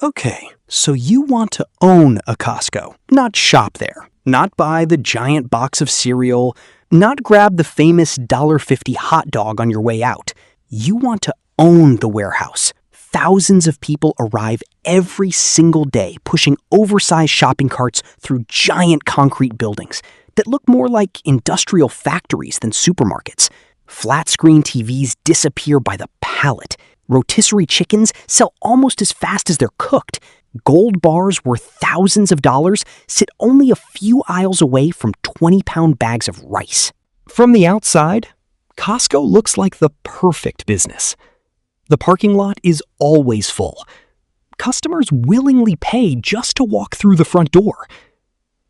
Okay, so you want to own a Costco, not shop there, not buy the giant box of cereal, not grab the famous $1.50 hot dog on your way out. You want to own the warehouse. Thousands of people arrive every single day pushing oversized shopping carts through giant concrete buildings that look more like industrial factories than supermarkets. Flat-screen TVs disappear by the pallet. Rotisserie chickens sell almost as fast as they're cooked. Gold bars worth thousands of dollars sit only a few aisles away from 20-pound bags of rice. From the outside, Costco looks like the perfect business. The parking lot is always full. Customers willingly pay just to walk through the front door.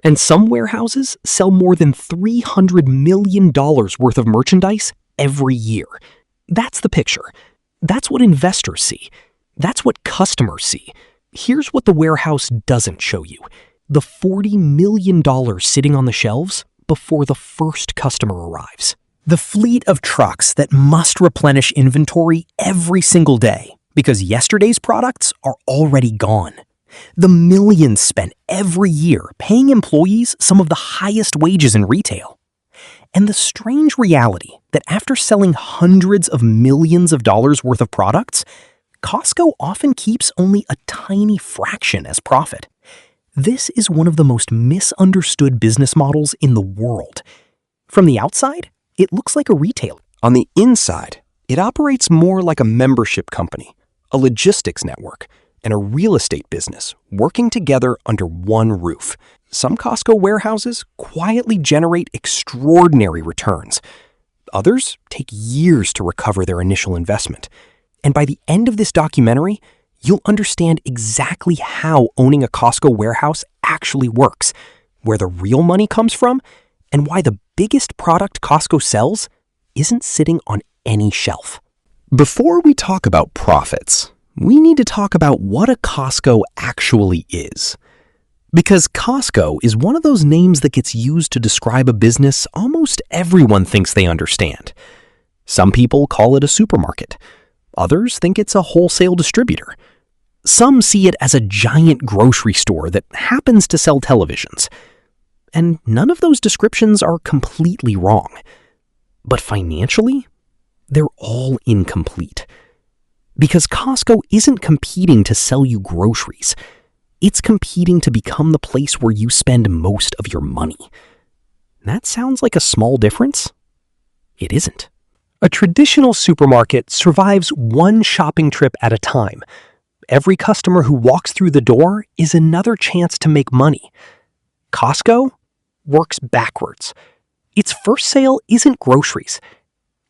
And some warehouses sell more than $300 million worth of merchandise every year. That's the picture. That's what investors see. That's what customers see. Here's what the warehouse doesn't show you. The $40 million sitting on the shelves before the first customer arrives. The fleet of trucks that must replenish inventory every single day because yesterday's products are already gone. The millions spent every year paying employees some of the highest wages in retail. And the strange reality that after selling hundreds of millions of dollars worth of products, Costco often keeps only a tiny fraction as profit. This is one of the most misunderstood business models in the world. From the outside, it looks like a retailer. On the inside, it operates more like a membership company, a logistics network, and a real estate business working together under one roof. Some Costco warehouses quietly generate extraordinary returns. Others take years to recover their initial investment. And by the end of this documentary, you'll understand exactly how owning a Costco warehouse actually works, where the real money comes from, and why the biggest product Costco sells isn't sitting on any shelf. Before we talk about profits, we need to talk about what a Costco actually is. Because Costco is one of those names that gets used to describe a business almost everyone thinks they understand. Some people call it a supermarket. Others think it's a wholesale distributor. Some see it as a giant grocery store that happens to sell televisions. And none of those descriptions are completely wrong. But financially, they're all incomplete. Because Costco isn't competing to sell you groceries. It's competing to become the place where you spend most of your money. That sounds like a small difference? It isn't. A traditional supermarket survives one shopping trip at a time. Every customer who walks through the door is another chance to make money. Costco works backwards. Its first sale isn't groceries.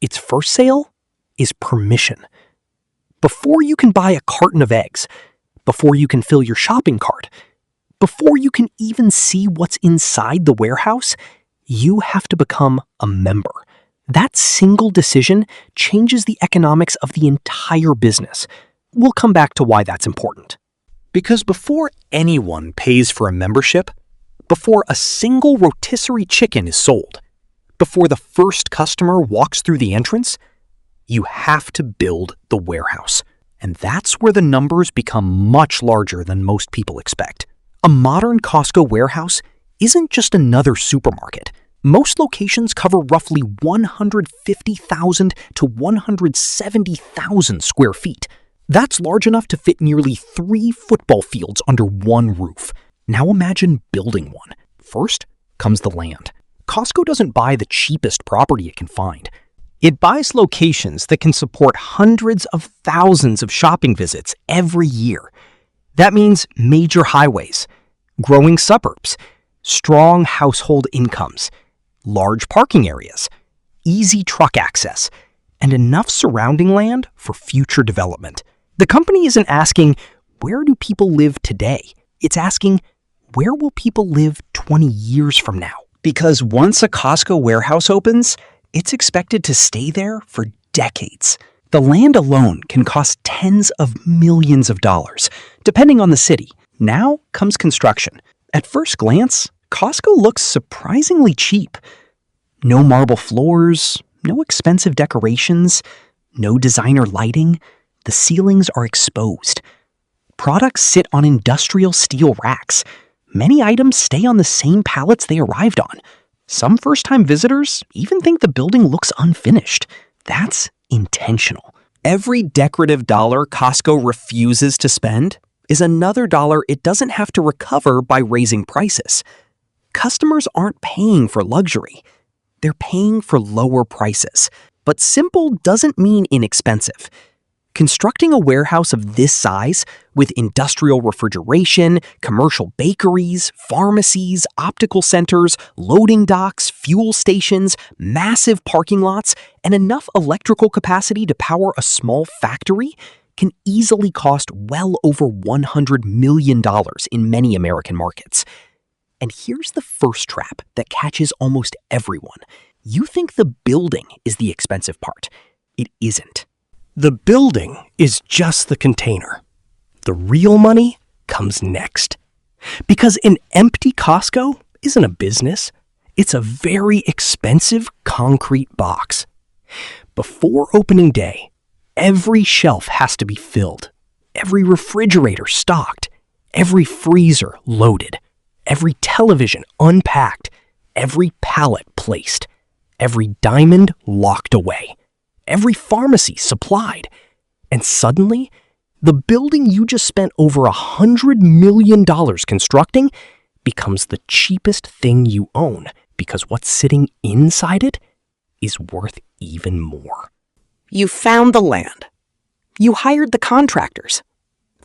Its first sale is permission. Before you can buy a carton of eggs, before you can fill your shopping cart, before you can even see what's inside the warehouse, you have to become a member. That single decision changes the economics of the entire business. We'll come back to why that's important. Because before anyone pays for a membership, before a single rotisserie chicken is sold, before the first customer walks through the entrance, you have to build the warehouse. And that's where the numbers become much larger than most people expect. A modern Costco warehouse isn't just another supermarket. Most locations cover roughly 150,000 to 170,000 square feet. That's large enough to fit nearly 3 football fields under one roof. Now imagine building one. First comes the land. Costco doesn't buy the cheapest property it can find. It buys locations that can support hundreds of thousands of shopping visits every year. That means major highways, growing suburbs, strong household incomes, large parking areas, easy truck access, and enough surrounding land for future development. The company isn't asking, where do people live today? It's asking, where will people live 20 years from now? Because once a Costco warehouse opens, it's expected to stay there for decades. The land alone can cost tens of millions of dollars, depending on the city. Now comes construction. At first glance, Costco looks surprisingly cheap. No marble floors, no expensive decorations, no designer lighting. The ceilings are exposed. Products sit on industrial steel racks. Many items stay on the same pallets they arrived on. Some first-time visitors even think the building looks unfinished. That's intentional. Every decorative dollar Costco refuses to spend is another dollar it doesn't have to recover by raising prices. Customers aren't paying for luxury. They're paying for lower prices. But simple doesn't mean inexpensive. Constructing a warehouse of this size, with industrial refrigeration, commercial bakeries, pharmacies, optical centers, loading docks, fuel stations, massive parking lots, and enough electrical capacity to power a small factory, can easily cost well over $100 million in many American markets. And here's the first trap that catches almost everyone. You think the building is the expensive part. It isn't. The building is just the container. The real money comes next. Because an empty Costco isn't a business. It's a very expensive concrete box. Before opening day, every shelf has to be filled, every refrigerator stocked, every freezer loaded, every television unpacked, every pallet placed, every diamond locked away, every pharmacy supplied. And suddenly, the building you just spent over $100 million constructing becomes the cheapest thing you own, because what's sitting inside it is worth even more. You found the land. You hired the contractors.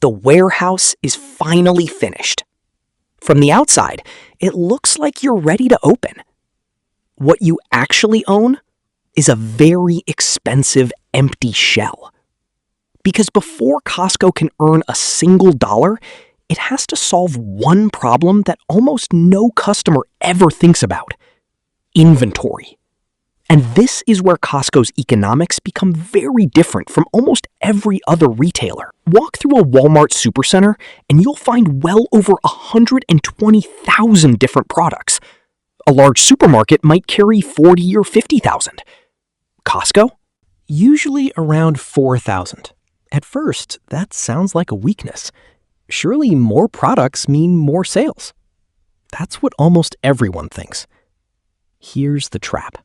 The warehouse is finally finished. From the outside, it looks like you're ready to open. What you actually own is a very expensive empty shell. Because before Costco can earn a single dollar, it has to solve one problem that almost no customer ever thinks about: inventory. And this is where Costco's economics become very different from almost every other retailer. Walk through a Walmart supercenter and you'll find well over 120,000 different products. A large supermarket might carry 40 or 50,000. Costco? Usually around 4,000. At first, that sounds like a weakness. Surely more products mean more sales. That's what almost everyone thinks. Here's the trap.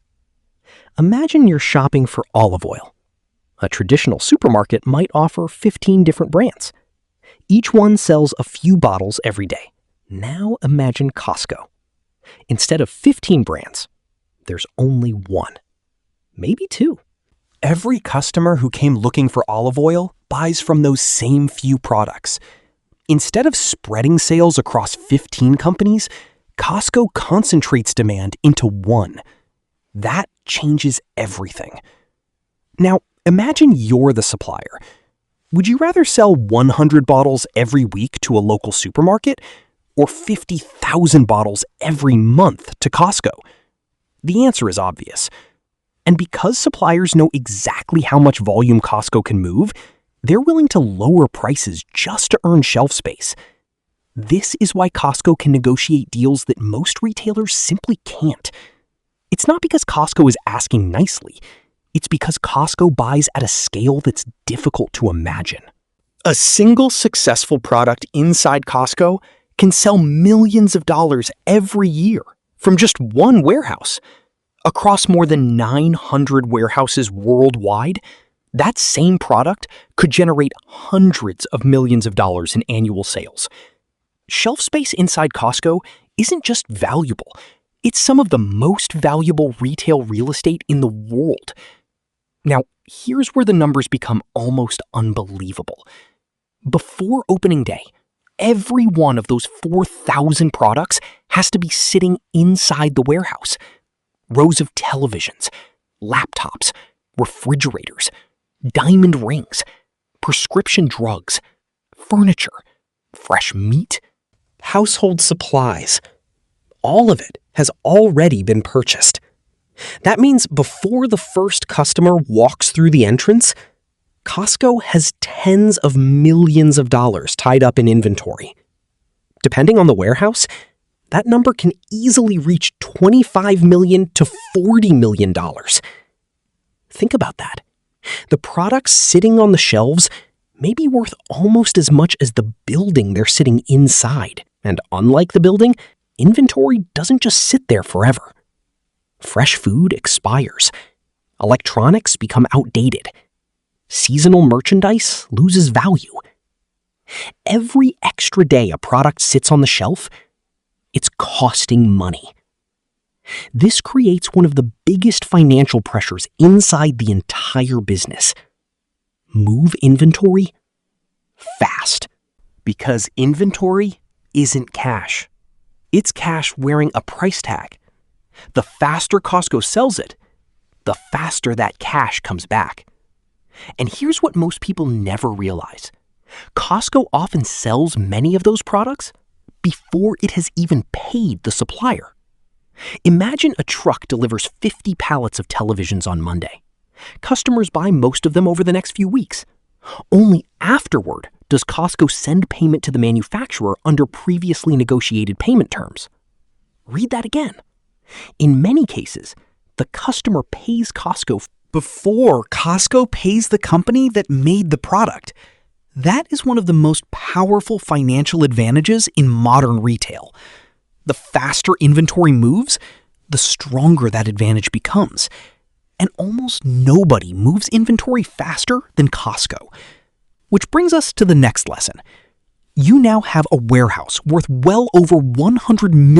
Imagine you're shopping for olive oil. A traditional supermarket might offer 15 different brands. Each one sells a few bottles every day. Now imagine Costco. Instead of 15 brands, there's only one. Maybe two. Every customer who came looking for olive oil buys from those same few products. Instead of spreading sales across 15 companies, Costco concentrates demand into one. That changes everything. Now, imagine you're the supplier. Would you rather sell 100 bottles every week to a local supermarket or 50,000 bottles every month to Costco? The answer is obvious. And because suppliers know exactly how much volume Costco can move, they're willing to lower prices just to earn shelf space. This is why Costco can negotiate deals that most retailers simply can't. It's not because Costco is asking nicely. It's because Costco buys at a scale that's difficult to imagine. A single successful product inside Costco can sell millions of dollars every year from just one warehouse. Across more than 900 warehouses worldwide, that same product could generate hundreds of millions of dollars in annual sales. Shelf space inside Costco isn't just valuable. It's some of the most valuable retail real estate in the world. Now, here's where the numbers become almost unbelievable. Before opening day, every one of those 4,000 products has to be sitting inside the warehouse. Rows of televisions, laptops, refrigerators, diamond rings, prescription drugs, furniture, fresh meat, household supplies. All of it has already been purchased. That means before the first customer walks through the entrance, Costco has tens of millions of dollars tied up in inventory. Depending on the warehouse, that number can easily reach $25 million to $40 million. Think about that. The products sitting on the shelves may be worth almost as much as the building they're sitting inside. And unlike the building, inventory doesn't just sit there forever. Fresh food expires. Electronics become outdated. Seasonal merchandise loses value. Every extra day a product sits on the shelf, it's costing money. This creates one of the biggest financial pressures inside the entire business. Move inventory fast. Because inventory isn't cash. It's cash wearing a price tag. The faster Costco sells it, the faster that cash comes back. And here's what most people never realize. Costco often sells many of those products before it has even paid the supplier. Imagine a truck delivers 50 pallets of televisions on Monday. Customers buy most of them over the next few weeks. Only afterward does Costco send payment to the manufacturer under previously negotiated payment terms. Read that again. In many cases, the customer pays Costco before Costco pays the company that made the product. That is one of the most powerful financial advantages in modern retail. The faster inventory moves, the stronger that advantage becomes. And almost nobody moves inventory faster than Costco. Which brings us to the next lesson. You now have a warehouse worth well over $100 million